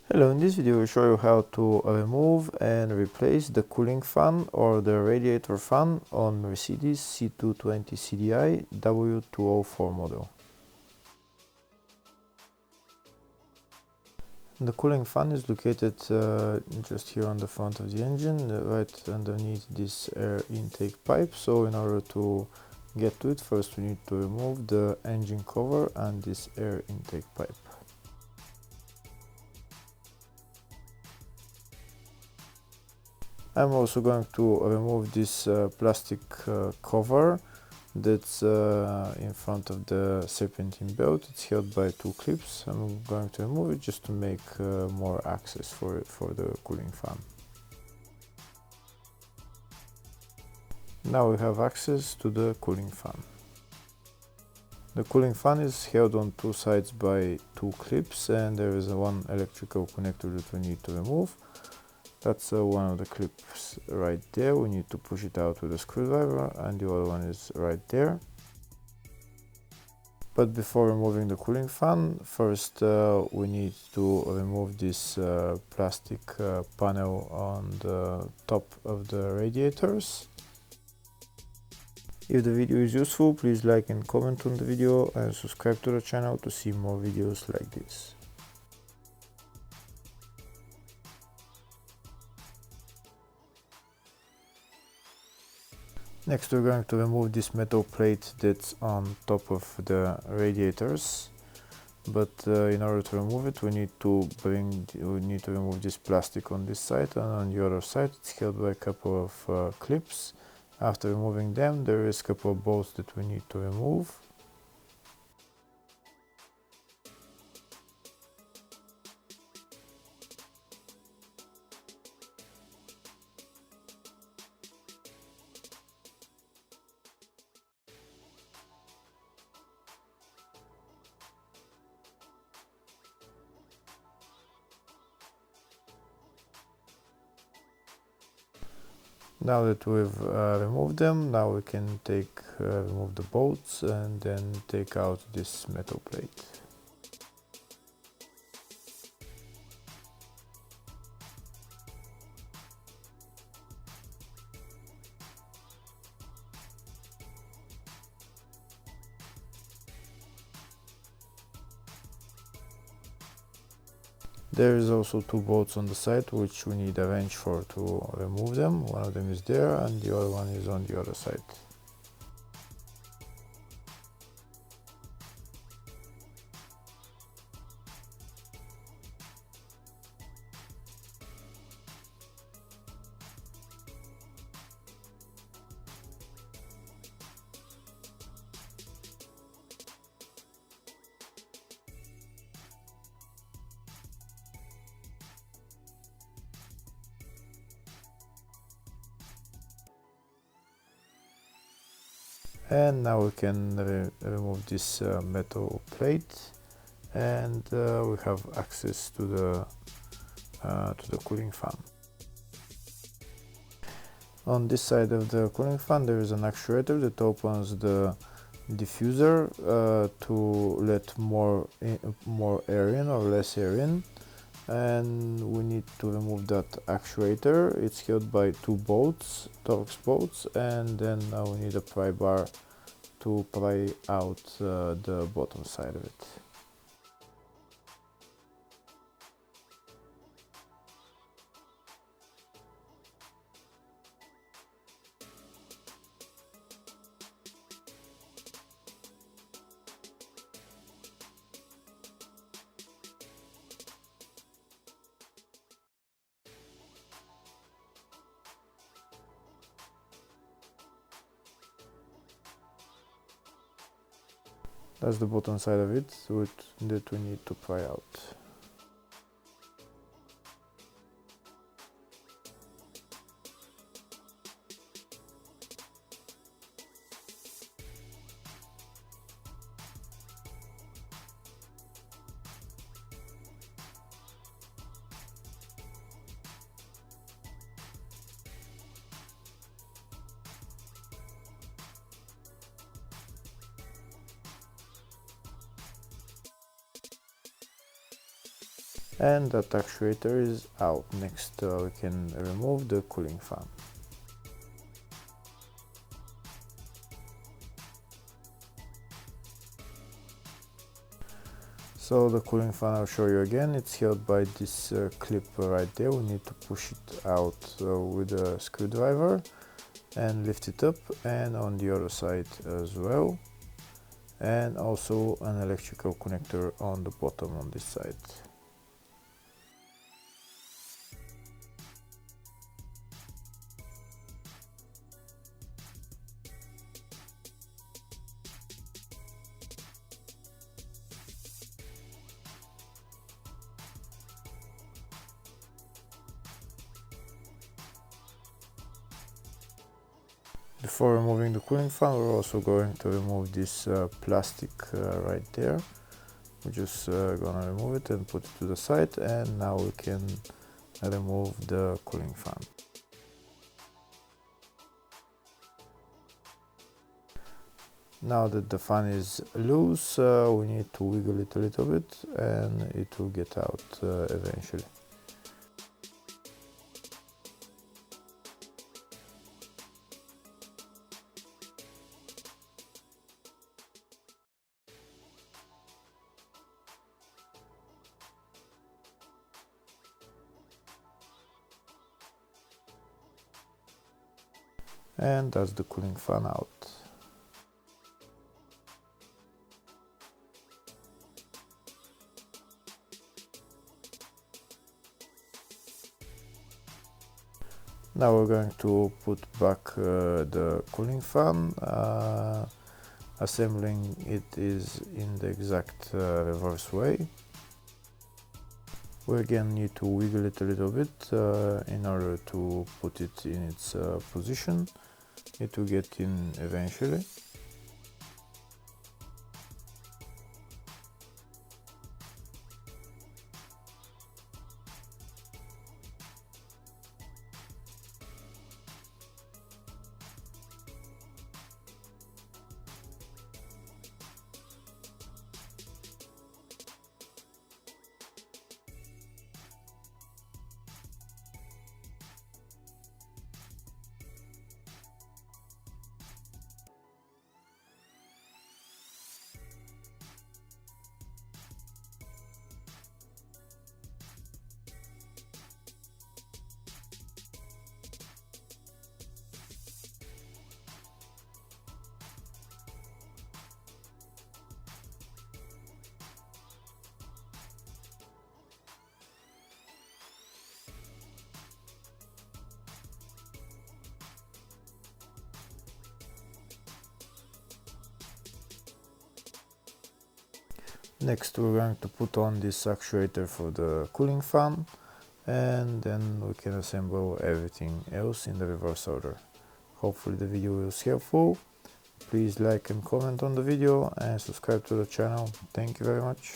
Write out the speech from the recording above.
Hello, in this video I will show you how to remove and replace the cooling fan or the radiator fan on Mercedes C220 CDI W204 model. The cooling fan is located just here on the front of the engine, right underneath this air intake pipe. So in order to get to it, first we need to remove the engine cover and this air intake pipe. I'm also going to remove this plastic cover that's in front of the serpentine belt. It's held by two clips. I'm going to remove it just to make more access for the cooling fan. Now we have access to the cooling fan. The cooling fan is held on two sides by two clips, and there is one electrical connector that we need to remove. That's one of the clips right there. We need to push it out with a screwdriver, and the other one is right there. But before removing the cooling fan, first we need to remove this plastic panel on the top of the radiators. If the video is useful, please like and comment on the video and subscribe to the channel to see more videos like this. Next we're going to remove this metal plate that's on top of the radiators, but in order to remove it we need to remove this plastic on this side, and on the other side it's held by a couple of clips. After removing them, there is a couple of bolts that we need to remove. Now that we've removed them, now we can remove the bolts and then take out this metal plate. There is also two bolts on the side which we need a wrench for to remove them. One of them is there and the other one is on the other side. And now we can remove this metal plate, and we have access to the cooling fan. On this side of the cooling fan there is an actuator that opens the diffuser to let more air in or less air in, and we need to remove that actuator. It's held by two bolts, Torx bolts, and then we need a pry bar to pry out the bottom side of it. That's the bottom side of it that we need to pry out. and that actuator is out. Next we can remove the cooling fan. So the cooling fan, I'll show you again, it's held by this clip right there. We need to push it out with a screwdriver and lift it up, and on the other side as well, and also an electrical connector on the bottom on this side. Before removing the cooling fan, we're also going to remove this plastic right there. We're just gonna remove it and put it to the side, and now we can remove the cooling fan. Now that the fan is loose, we need to wiggle it a little bit and it will get out eventually. And that's the cooling fan out. Now we're going to put back the cooling fan. Assembling it is in the exact reverse way. We again need to wiggle it a little bit in order to put it in its position. It will get in eventually. Next we're going to put on this actuator for the cooling fan, and then we can assemble everything else in the reverse order. Hopefully the video was helpful. Please like and comment on the video and subscribe to the channel. Thank you very much.